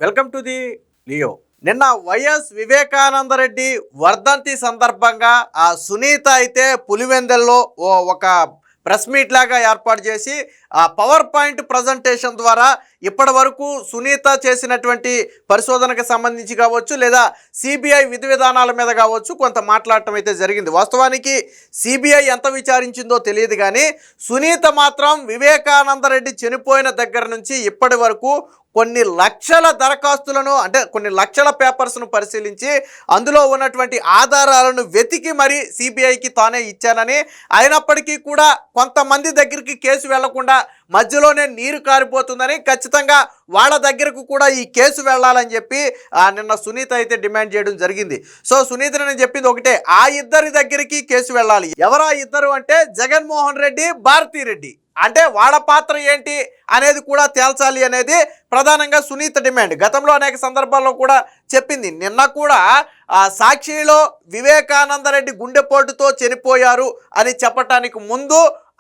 Welcome to the Leo. నిన్న YS Vivekananda Reddy వర్ధంతి సందర్భంగా ఆ సునీత అయితే పులివెందల్లో ఒక ప్రెస్ మీట్ లాగా ఏర్పాటు చేసి ఆ పవర్ పాయింట్ ప్రజెంటేషన్ ద్వారా ఇప్పటి వరకు సునీత చేసినటువంటి పరిశోధనకు సంబంధించి కావచ్చు లేదా సిబిఐ విధి విధానాల మీద కావచ్చు కొంత మాట్లాడటం అయితే జరిగింది. వాస్తవానికి సిబిఐ ఎంత విచారించిందో తెలియదు, కానీ సునీత మాత్రం వివేకానందరెడ్డి చనిపోయిన దగ్గర నుంచి ఇప్పటి వరకు కొన్ని లక్షల దరఖాస్తులను అంటే కొన్ని లక్షల పేపర్స్ను పరిశీలించి అందులో ఉన్నటువంటి ఆధారాలను వెతికి మరి సిబిఐకి తానే ఇచ్చానని, అయినప్పటికీ కూడా కొంతమంది దగ్గరికి కేసు వెళ్లకుండా మధ్యలోనే నీరు కారిపోతుందని, ఖచ్చితంగా వాళ్ళ దగ్గరకు కూడా ఈ కేసు వెళ్ళాలని చెప్పి నిన్న సునీత అయితే డిమాండ్ చేయడం జరిగింది. సో సునీత నేను చెప్పింది ఒకటే, ఆ ఇద్దరి దగ్గరికి కేసు వెళ్ళాలి. ఎవరా ఇద్దరు అంటే జగన్మోహన్ రెడ్డి, భారతీ రెడ్డి. అంటే వాళ్ళ పాత్ర ఏంటి అనేది కూడా తేల్చాలి అనేది ప్రధానంగా సునీత డిమాండ్. గతంలో అనేక సందర్భాల్లో కూడా చెప్పింది. నిన్న కూడా సాక్షిలో వివేకానందరెడ్డి గుండెపోటుతో చనిపోయారు అని చెప్పటానికి ముందు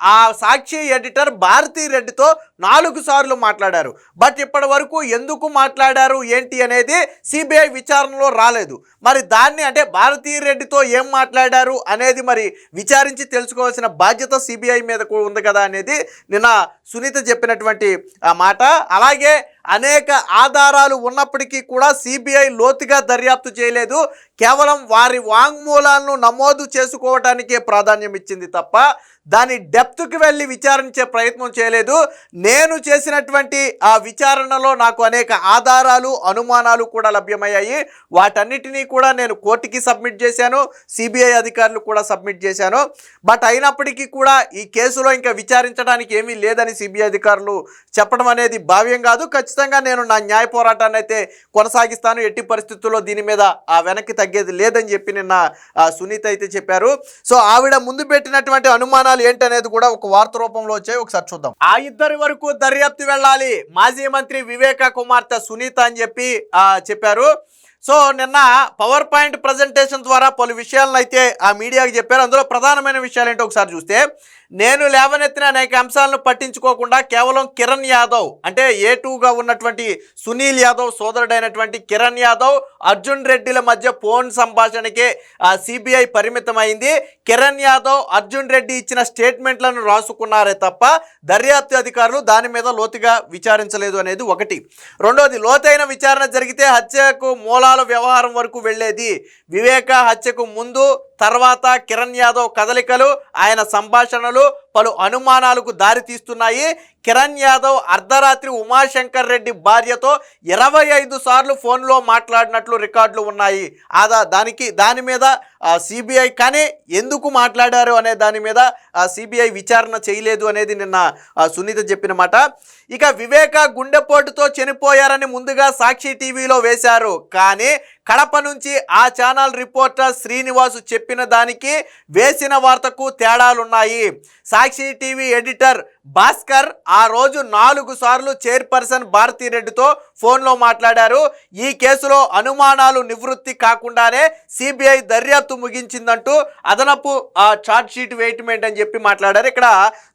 ఆ సాక్షి ఎడిటర్ భారతీ రెడ్డితో 4 సార్లు మాట్లాడారు. బట్ ఇప్పటి వరకు ఎందుకు మాట్లాడారు ఏంటి అనేది సిబిఐ విచారణలో రాలేదు. మరి దాన్ని అంటే భారతీ రెడ్డితో ఏం మాట్లాడారు అనేది మరి విచారించి తెలుసుకోవాల్సిన బాధ్యత సిబిఐ మీద ఉంది కదా అనేది నిన్న సునీత చెప్పినటువంటి మాట. అలాగే అనేక ఆధారాలు ఉన్నప్పటికీ కూడా సిబిఐ లోతుగా దర్యాప్తు చేయలేదు. కేవలం వారి వాంగ్మూలాలను నమోదు చేసుకోవటానికే ప్రాధాన్యం ఇచ్చింది తప్ప దాని డెప్త్కి వెళ్ళి విచారించే ప్రయత్నం చేయలేదు. నేను చేసినటువంటి ఆ విచారణలో నాకు అనేక ఆధారాలు, అనుమానాలు కూడా లభ్యమయ్యాయి. వాటన్నిటినీ కూడా నేను కోర్టుకి సబ్మిట్ చేశాను, సిబిఐ అధికారులు కూడా సబ్మిట్ చేశాను. బట్ అయినప్పటికీ కూడా ఈ కేసులో ఇంకా విచారించడానికి ఏమీ లేదని సిబిఐ అధికారులు చెప్పడం అనేది భావ్యం కాదు. ఖచ్చితంగా నేను నా న్యాయ పోరాటాన్ని అయితే కొనసాగిస్తాను. ఎట్టి పరిస్థితుల్లో దీని మీద వెనక్కి తగ్గేది లేదని చెప్పి నిన్న సునీత అయితే చెప్పారు. సో ఆవిడ ముందు పెట్టినటువంటి అనుమానాలు ఏంటనేది కూడా ఒక వార్త రూపంలో వచ్చాయి, ఒకసారి చూద్దాం. ఆ ఇద్దరి వరకు దర్యాప్తు వెళ్ళాలి, మాజీ మంత్రి వివేక కుమార్తె సునీత అని చెప్పి చెప్పారు. సో నిన్న పవర్ పాయింట్ ప్రజెంటేషన్ ద్వారా పలు విషయాలను అయితే ఆ మీడియాకి చెప్పారు. అందులో ప్రధానమైన విషయాలు ఏంటో ఒకసారి చూస్తే, నేను లేవనెత్తిన అనేక అంశాలను పట్టించుకోకుండా కేవలం కిరణ్ యాదవ్ అంటే A2గా ఉన్నటువంటి సునీల్ యాదవ్ సోదరుడైనటువంటి కిరణ్ యాదవ్, అర్జున్ రెడ్డిల మధ్య ఫోన్ సంభాషణకే సిబిఐ పరిమితమైంది. కిరణ్ యాదవ్, అర్జున్ రెడ్డి ఇచ్చిన స్టేట్మెంట్లను రాసుకున్నారే తప్ప దర్యాప్తు అధికారులు దాని మీద లోతుగా విచారించలేదు అనేది ఒకటి. రెండోది, లోతైన విచారణ జరిగితే హత్యకు మూలాల వ్యవహారం వరకు వెళ్ళేది. వివేక హత్యకు ముందు తర్వాత కిరణ్ యాదవ్ కదలికలు, ఆయన సంభాషణలు పలు అనుమానాలకు దారితీస్తున్నాయి. కిరణ్ యాదవ్ అర్ధరాత్రి ఉమాశంకర్ రెడ్డి భార్యతో 25 సార్లు ఫోన్లో మాట్లాడినట్లు రికార్డులు ఉన్నాయి. దాని మీద సిబిఐ కానీ ఎందుకు మాట్లాడారు అనే దాని మీద సిబిఐ విచారణ చేయలేదు అనేది నిన్న సునీత చెప్పిన మాట. ఇక వివేక గుండెపోటుతో చనిపోయారని ముందుగా సాక్షి టీవీలో వేశారు, కానీ కడప నుంచి ఆ ఛానల్ రిపోర్టర్ శ్రీనివాసు చెప్పిన దానికి వేసిన వార్తకు తేడాలున్నాయి. సాక్షి టీవీ ఎడిటర్ భాస్కర్ ఆ రోజు 4 సార్లు చైర్పర్సన్ భారతీ రెడ్డితో ఫోన్లో మాట్లాడారు. ఈ కేసులో అనుమానాలు నివృత్తి కాకుండానే సిబిఐ దర్యాప్తు ముగించిందంటూ అదనపు ఛార్జ్ షీట్ వేయటమేంటి అని చెప్పి మాట్లాడారు. ఇక్కడ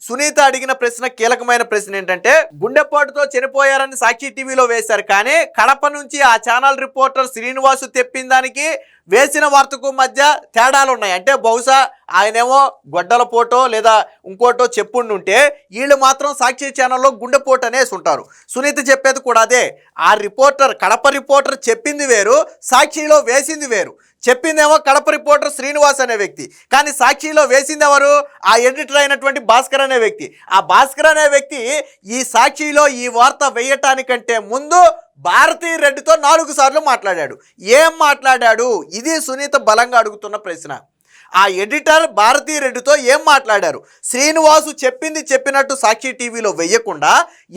సునీత అడిగిన ప్రశ్న కీలకమైన ప్రశ్న ఏంటంటే, గుండెపోటుతో చనిపోయారని సాక్షి టీవీలో వేశారు, కానీ కడప నుంచి ఆ ఛానల్ రిపోర్టర్ శ్రీనివాసు తెప్పిన దానికి వేసిన వార్తకు మధ్య తేడాలు ఉన్నాయి. అంటే బహుశా ఆయనేమో గొడ్డల పోటో లేదా ఇంకోటో చెప్పుండుంటే వీళ్ళు మాత్రం సాక్షి ఛానల్లో గుండెపోటు అనేసి ఉంటారు. సునీత చెప్పేది కూడా అదే. ఆ రిపోర్టర్ కడప రిపోర్టర్ చెప్పింది వేరు, సాక్షిలో వేసింది వేరు. చెప్పిందేమో కడప రిపోర్టర్ శ్రీనివాస్ అనే వ్యక్తి, కానీ సాక్షిలో వేసింది ఎవరు? ఆ ఎడిటర్ అయినటువంటి భాస్కర్ అనే వ్యక్తి. ఆ భాస్కర్ అనే వ్యక్తి ఈ సాక్షిలో ఈ వార్త వేయటానికంటే ముందు భారతీ రెడ్డితో 4 సార్లు మాట్లాడాడు. ఏం మాట్లాడాడు? ఇది సునీత బలంగా అడుగుతున్న ప్రశ్న. ఆ ఎడిటర్ భారతీ రెడ్డితో ఏం మాట్లాడారు? శ్రీనివాసు చెప్పింది చెప్పినట్టు సాక్షి టీవీలో వేయకుండా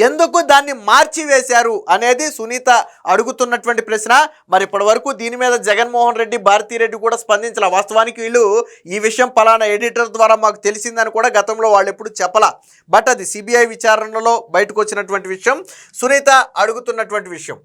ఎందుకు దాన్ని మార్చి వేశారు అనేది సునీత అడుగుతున్నటువంటి ప్రశ్న. మరి ఇప్పటి వరకు దీని మీద జగన్మోహన్ రెడ్డి, భారతీ రెడ్డి కూడా స్పందించాల. వాస్తవానికి వీళ్ళు ఈ విషయం పలానా ఎడిటర్ ద్వారా మాకు తెలిసిందని కూడా గతంలో వాళ్ళు ఎప్పుడు చెప్పలా. బట్ అది సిబిఐ విచారణలో బయటకు వచ్చినటువంటి విషయం, సునీత అడుగుతున్నటువంటి విషయం.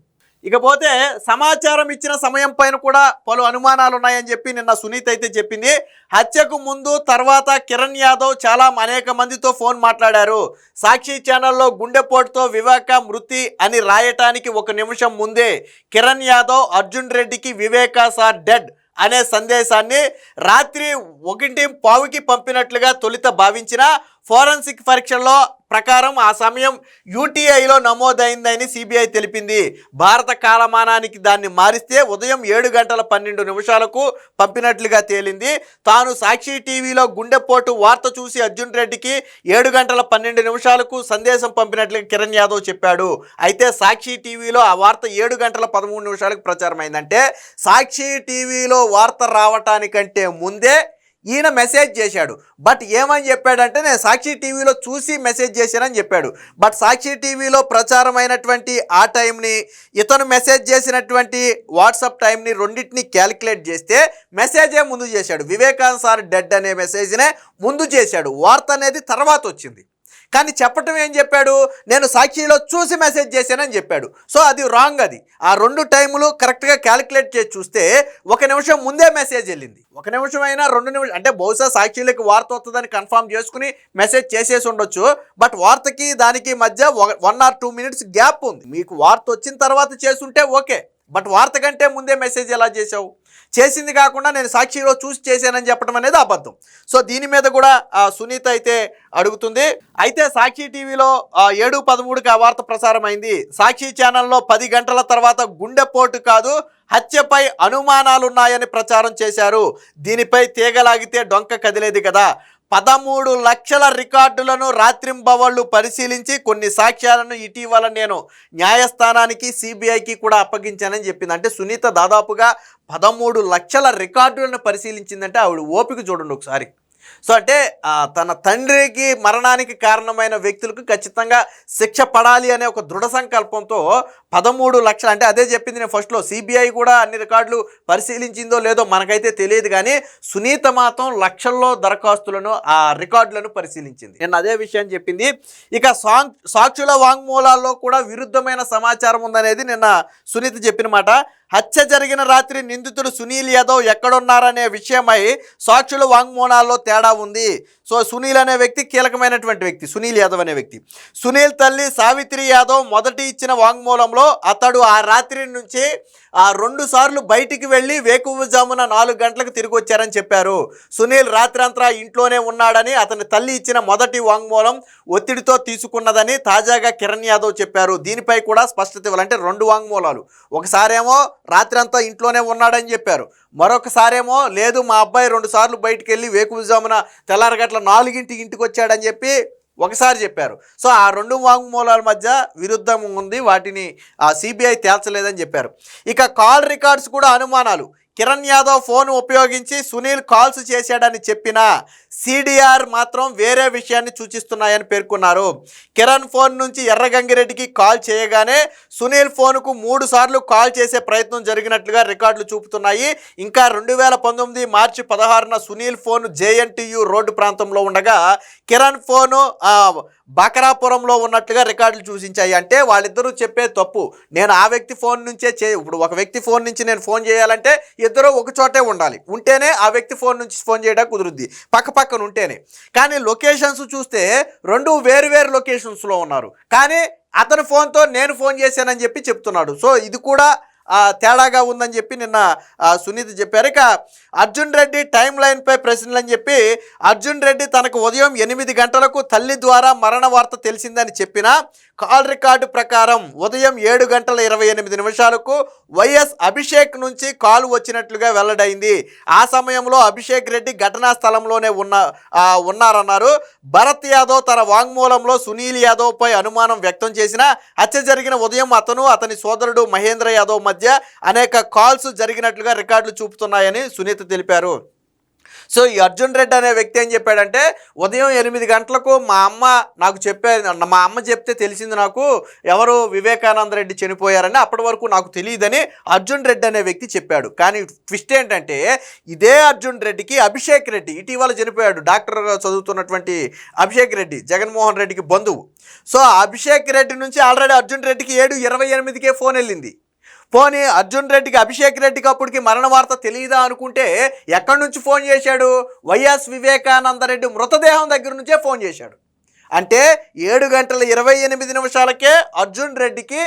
ఇకపోతే సమాచారం ఇచ్చిన సమయం పైన కూడా పలు అనుమానాలు ఉన్నాయని చెప్పి నిన్న సునీత అయితే చెప్పింది. హత్యకు ముందు తర్వాత కిరణ్ యాదవ్ చాలా అనేక మందితో ఫోన్ మాట్లాడారు. సాక్షి ఛానల్లో గుండెపోటుతో వివేక మృతి అని రాయటానికి 1 నిమిషం ముందే కిరణ్ యాదవ్ అర్జున్ రెడ్డికి వివేక సార్ డెడ్ అనే సందేశాన్ని రాత్రి 1:15కి పంపినట్లుగా తొలుత భావించిన ఫోరెన్సిక్ పరీక్షల్లో ప్రకారం ఆ సమయం యూటీఐలో నమోదైందని సిబిఐ తెలిపింది. భారత కాలమానానికి దాన్ని మారిస్తే ఉదయం 7:12 పంపినట్లుగా తేలింది. తాను సాక్షి టీవీలో గుండెపోటు వార్త చూసి అర్జున్ రెడ్డికి 7:12 సందేశం పంపినట్లుగా కిరణ్ యాదవ్ చెప్పాడు. అయితే సాక్షి టీవీలో ఆ వార్త 7:13 ప్రచారమైందంటే సాక్షి టీవీలో వార్త రావటానికంటే ముందే ఈయన మెసేజ్ చేశాడు. బట్ ఏమని చెప్పాడంటే నేను సాక్షి టీవీలో చూసి మెసేజ్ చేశానని చెప్పాడు. బట్ సాక్షి టీవీలో ప్రచారమైనటువంటి ఆ టైంని ఇతను మెసేజ్ చేసినటువంటి వాట్సాప్ టైంని రెండింటిని క్యాలిక్యులేట్ చేస్తే మెసేజే ముందు చేశాడు. వివేకానంద్ సార్ డెడ్ అనే మెసేజ్నే ముందు చేశాడు. వార్త అనేది తర్వాత వచ్చింది. కానీ చెప్పటం ఏం చెప్పాడు, నేను సాక్షిలో చూసి మెసేజ్ చేశానని చెప్పాడు. సో అది రాంగ్. అది ఆ 2 టైములు కరెక్ట్గా క్యాలిక్యులేట్ చేసి చూస్తే 1 నిమిషం ముందే మెసేజ్ వెళ్ళింది. 1 నిమిషం అయినా 2 నిమిషం అంటే బహుశా సాక్షిలోకి వార్త వస్తుందని కన్ఫర్మ్ చేసుకుని మెసేజ్ చేసేసి ఉండొచ్చు. బట్ వార్తకి దానికి మధ్య 1 or 2 minutes గ్యాప్ ఉంది. మీకు వార్త వచ్చిన తర్వాత చేసుంటే ఓకే, బట్ వార్త కంటే ముందే మెసేజ్ ఎలా చేసావు? చేసింది కాకుండా నేను సాక్షిలో చూసి చేశానని చెప్పడం అనేది అబద్ధం. సో దీని మీద కూడా సునీత అయితే అడుగుతుంది. అయితే సాక్షి టీవీలో 7:13కి ఆ వార్త ప్రసారం అయింది. సాక్షి ఛానల్లో 10 గంటల తర్వాత గుండెపోటు కాదు హత్యపై అనుమానాలున్నాయని ప్రచారం చేశారు. దీనిపై తీగలాగితే డొంక కదిలేది కదా. 13 లక్షల రికార్డులను రాత్రింబవళ్లు పరిశీలించి కొన్ని సాక్ష్యాలను ఇటీవల నేను న్యాయస్థానానికి సిబిఐకి కూడా అప్పగించానని చెప్పింది. అంటే సునీత దాదాపుగా 13 లక్షల రికార్డులను పరిశీలించిందంటే ఆవిడ ఓపిక చూడండి ఒకసారి. సో అంటే తన తండ్రికి మరణానికి కారణమైన వ్యక్తులకు ఖచ్చితంగా శిక్ష పడాలి అనే ఒక దృఢ సంకల్పంతో 13 లక్షలు అంటే అదే చెప్పింది నేను ఫస్ట్లో. సిబిఐ కూడా అన్ని రికార్డులు పరిశీలించిందో లేదో మనకైతే తెలియదు, కానీ సునీత మాత్రం లక్షల్లో దరఖాస్తులను ఆ రికార్డులను పరిశీలించింది. నేను అదే విషయాన్ని చెప్పింది. ఇక సాక్షుల వాంగ్మూలాల్లో కూడా విరుద్ధమైన సమాచారం ఉందనేది నిన్న సునీత చెప్పిన మాట. హత్య జరిగిన రాత్రి నిందితుడు సునీల్ యాదవ్ ఎక్కడున్నారనే విషయమై సాక్షుల వాంగ్మూలాల్లో తేడా ఉంది. సో సునీల్ అనే వ్యక్తి కీలకమైనటువంటి వ్యక్తి. సునీల్ యాదవ్ అనే వ్యక్తి, సునీల్ తల్లి సావిత్రి యాదవ్ మొదటి ఇచ్చిన వాంగ్మూలంలో అతడు ఆ రాత్రి నుంచి 2 సార్లు బయటికి వెళ్ళి వేకువజామున 4 గంటలకు తిరిగి వచ్చారని చెప్పారు. సునీల్ రాత్రంతా ఇంట్లోనే ఉన్నాడని అతని తల్లి ఇచ్చిన మొదటి వాంగ్మూలం ఒత్తిడితో తీసుకున్నదని తాజాగా కిరణ్ యాదవ్ చెప్పారు. దీనిపై కూడా స్పష్టత ఇవ్వాలంటే 2 వాంగ్మూలాలు. ఒకసారేమో రాత్రంతా ఇంట్లోనే ఉన్నాడని చెప్పారు, మరొకసారేమో లేదు మా అబ్బాయి 2 సార్లు బయటికి వెళ్ళి వేకువజామున తెల్లారగట్ల 4ంటికి ఇంటికి వచ్చాడని చెప్పి ఒకసారి చెప్పారు. సో ఆ 2 వాంగ్మూలాల మధ్య విరుద్ధం ఉంది, వాటిని సిబిఐ తేల్చలేదని చెప్పారు. ఇక కాల్ రికార్డ్స్ కూడా అనుమానాలు. కిరణ్ యాదవ్ ఫోన్ ఉపయోగించి సునీల్ కాల్స్ చేశాడని చెప్పినా సిడిఆర్ మాత్రం వేరే విషయాన్ని సూచిస్తున్నాయని పేర్కొన్నారు. కిరణ్ ఫోన్ నుంచి ఎర్రగంగిరెడ్డికి కాల్ చేయగానే సునీల్ ఫోన్కు 3 సార్లు కాల్ చేసే ప్రయత్నం జరిగినట్లుగా రికార్డులు చూపుతున్నాయి. ఇంకా 2019 మార్చి 16న సునీల్ ఫోన్ జేఎన్టీయు రోడ్డు ప్రాంతంలో ఉండగా కిరణ్ ఫోను బకరాపురంలో ఉన్నట్లుగా రికార్డులు సూచించాయి. అంటే వాళ్ళిద్దరూ చెప్పే తప్పు. నేను ఆ వ్యక్తి ఫోన్ నుంచే ఇప్పుడు ఒక వ్యక్తి ఫోన్ నుంచి నేను ఫోన్ చేయాలంటే ఇద్దరు ఒక చోటే ఉండాలి, ఉంటేనే ఆ వ్యక్తి ఫోన్ నుంచి ఫోన్ చేయడానికి కుదురుద్ది, పక్కన ఉంటేనే. కానీ లొకేషన్స్ చూస్తే 2 వేరు లొకేషన్స్లో ఉన్నారు, కానీ అతని ఫోన్తో నేను ఫోన్ చేశానని చెప్పి చెప్తున్నాడు. సో ఇది కూడా తేడాగా ఉందని చెప్పి నిన్న సునీత చెప్పారు. ఇక అర్జున్ రెడ్డి టైం లైన్పై ప్రశ్నలు అని చెప్పి అర్జున్ రెడ్డి తనకు ఉదయం 8 గంటలకు తల్లి ద్వారా మరణ వార్త తెలిసిందని చెప్పిన కాల్ రికార్డు ప్రకారం ఉదయం 7:28 వైఎస్ అభిషేక్ నుంచి కాల్ వచ్చినట్లుగా వెల్లడైంది. ఆ సమయంలో అభిషేక్ రెడ్డి ఘటనా స్థలంలోనే ఉన్నారన్నారు. భరత్ యాదవ్ తన వాంగ్మూలంలో సునీల్ యాదవ్ పై అనుమానం వ్యక్తం చేసిన హత్య జరిగిన ఉదయం అతను అతని సోదరుడు మహేంద్ర యాదవ్ మధ్య అనేక కాల్స్ జరిగినట్లుగా రికార్డులు చూపుతున్నాయని సునీత తెలిపారు. సో ఈ అర్జున్ రెడ్డి అనే వ్యక్తి ఏం చెప్పాడంటే ఉదయం 8 గంటలకు మా అమ్మ చెప్తే తెలిసింది నాకు ఎవరు వివేకానంద రెడ్డి చనిపోయారని, అప్పటి వరకు నాకు తెలియదని అర్జున్ రెడ్డి అనే వ్యక్తి చెప్పాడు. కానీ ట్విస్ట్ ఏంటంటే ఇదే అర్జున్ రెడ్డికి అభిషేక్ రెడ్డి ఇటీవల చనిపోయాడు, డాక్టర్గా చదువుతున్నటువంటి అభిషేక్ రెడ్డి జగన్మోహన్ రెడ్డికి బంధువు. సో అభిషేక్ రెడ్డి నుంచి ఆల్రెడీ అర్జున్ రెడ్డికి 7:28కే ఫోన్ వెళ్ళింది. పోనీ అర్జున్ రెడ్డికి, అభిషేక్ రెడ్డికి అప్పటికి మరణ వార్త తెలియదా అనుకుంటే ఎక్కడి నుంచి ఫోన్ చేశాడు? వైఎస్ వివేకానంద రెడ్డి మృతదేహం దగ్గర నుంచే ఫోన్ చేశాడు. అంటే 7:28 అర్జున్ రెడ్డికి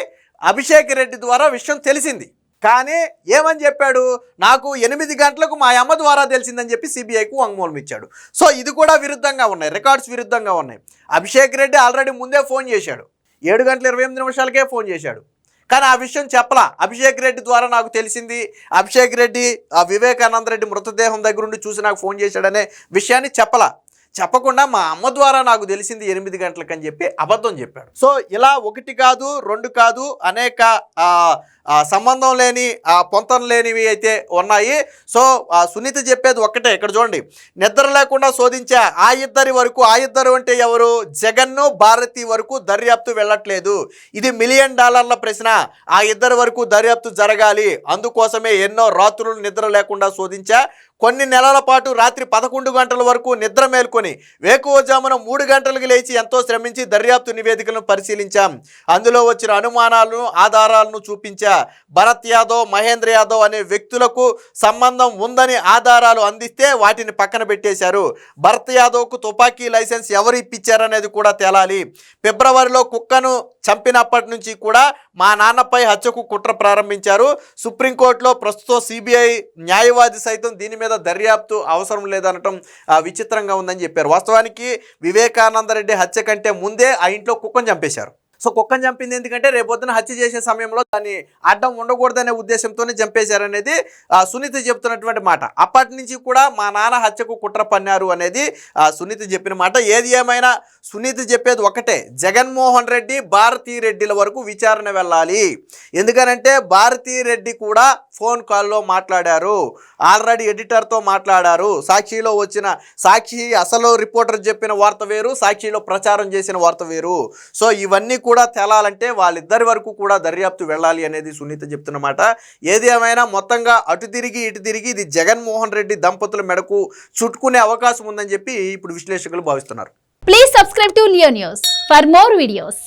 అభిషేక్ రెడ్డి ద్వారా విషయం తెలిసింది. కానీ ఏమని చెప్పాడు? నాకు 8 గంటలకు మా అమ్మ ద్వారా తెలిసిందని చెప్పి సిబిఐకు వాంగ్మూలం ఇచ్చాడు. సో ఇది కూడా విరుద్ధంగా ఉన్నాయి, రికార్డ్స్ విరుద్ధంగా ఉన్నాయి. అభిషేక్ రెడ్డి ఆల్రెడీ ముందే ఫోన్ చేశాడు, 7:28 ఫోన్ చేశాడు. కానీ ఆ విషయం చెప్పలా. అభిషేక్ రెడ్డి ద్వారా నాకు తెలిసింది, అభిషేక్ రెడ్డి ఆ వివేకానంద రెడ్డి మృతదేహం దగ్గర ఉండి చూసి నాకు ఫోన్ చేశాడనే విషయాన్ని చెప్పలా. చెప్పకుండా మా అమ్మ ద్వారా నాకు తెలిసింది 8 గంటలకు అని చెప్పి అబద్ధం చెప్పాడు. సో ఇలా 1 కాదు 2 కాదు అనేక సంబంధం లేని పొంతం లేనివి అయితే ఉన్నాయి. సో సునీత చెప్పేది ఒక్కటే. ఇక్కడ చూడండి, నిద్ర లేకుండా శోధించా ఆ ఇద్దరి వరకు, ఆ ఇద్దరు అంటే ఎవరు? జగన్ను భారతి వరకు దర్యాప్తు వెళ్ళట్లేదు. ఇది $1 మిలియన్ ప్రశ్న. ఆ ఇద్దరి వరకు దర్యాప్తు జరగాలి. అందుకోసమే ఎన్నో రాత్రులు నిద్ర లేకుండా శోధించా. కొన్ని నెలల పాటు రాత్రి 11 గంటల వరకు నిద్ర మేల్కొని వేకువజామున 3 గంటలకు లేచి ఎంతో శ్రమించి దర్యాప్తు నివేదికలను పరిశీలించాం. అందులో వచ్చిన అనుమానాలను, ఆధారాలను చూపించా. భరత్ యాదవ్, మహేంద్ర యాదవ్ అనే వ్యక్తులకు సంబంధం ఉందని ఆధారాలు అందిస్తే వాటిని పక్కన పెట్టేశారు. భరత్ యాదవ్కు తుపాకీ లైసెన్స్ ఎవరు ఇప్పించారనేది కూడా తేలాలి. ఫిబ్రవరిలో కుక్కను చంపినప్పటి నుంచి కూడా మా నాన్నపై హత్యకు కుట్ర ప్రారంభించారు. సుప్రీంకోర్టులో ప్రస్తుతం సిబిఐ న్యాయవాది సైతం దీని మీద దర్యాప్తు అవసరం లేదనటం విచిత్రంగా ఉందని చెప్పారు. వాస్తవానికి వివేకానంద రెడ్డి హత్య కంటే ముందే ఆ ఇంట్లో కుక్కను చంపేశారు. సో కుక్కను చంపింది ఎందుకంటే రేపొద్దున హత్య చేసే సమయంలో దాన్ని అడ్డం ఉండకూడదనే ఉద్దేశంతోనే చంపేశారనేది సునీత చెప్తున్నటువంటి మాట. అప్పటి నుంచి కూడా మా నాన్న హత్యకు కుట్ర పన్నారు అనేది సునీత చెప్పిన మాట. ఏది ఏమైనా సునీత చెప్పేది ఒకటే, జగన్మోహన్ రెడ్డి, భారతీ రెడ్డిల వరకు విచారణ వెళ్ళాలి. ఎందుకనంటే భారతీ రెడ్డి కూడా ఫోన్ కాల్లో మాట్లాడారు, ఆల్రెడీ ఎడిటర్తో మాట్లాడారు. సాక్షిలో వచ్చిన సాక్షి అసలు రిపోర్టర్ చెప్పిన వార్త వేరు, సాక్షిలో ప్రచారం చేసిన వార్త వేరు. సో ఇవన్నీ కూడా తేలాలంటే వాళ్ళిద్దరి వరకు కూడా దర్యాప్తు వెళ్ళాలి అనేది సునీత చెప్తున్నమాట. ఏది ఏమైనా మొత్తంగా అటు తిరిగి ఇటు తిరిగి ఇది జగన్మోహన్ రెడ్డి దంపతుల మెడకు చుట్టుకునే అవకాశం ఉందని చెప్పి ఇప్పుడు విశ్లేషకులు భావిస్తున్నారు. Please subscribe to Leo news for more videos.